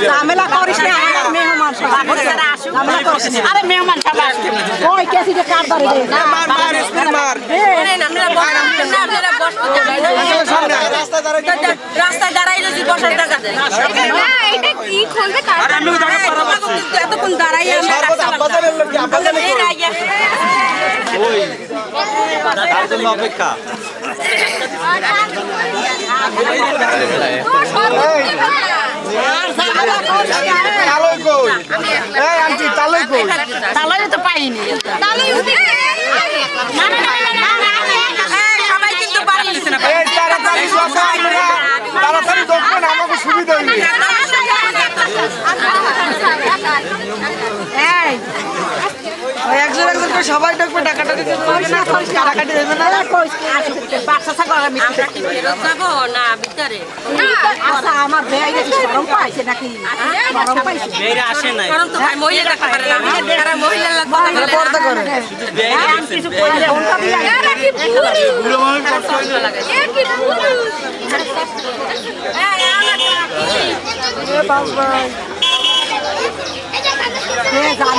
ঝামেলা করিস না মেহমান ঝামেলা করিস না আরে মেহমান সবাই ওই কেসি যে কার ধরে দে মার রাস্তা দাঁড়াইলে যে বসার জায়গা না এটা কি খুলবে আর আমি এতক্ষণ দাঁড়াই ওই তার জন্য অপেক্ষা তালই তো পাইনি সবাই কিন্তু তাড়াতাড়ি দেখবেন আমাকে সুবিধা একজন একজন করে সবাই ডাকবে টাকাটাকি টাকাটি দেবে না বাচ্চা থাকো না ভিতরে আচ্ছা আমার ভাই গরম পাইছে নাকি গরম পাইছে বেরে আসে নাই গরম তো ভাই মহিলা রাখতে পারে না যারা মহিলা লাগবে পর্দা করে কিছু কইলে ওটা দিয়া কি বুড়ো মানুষ পর্দা লাগে কি বুড়ো এ বাবা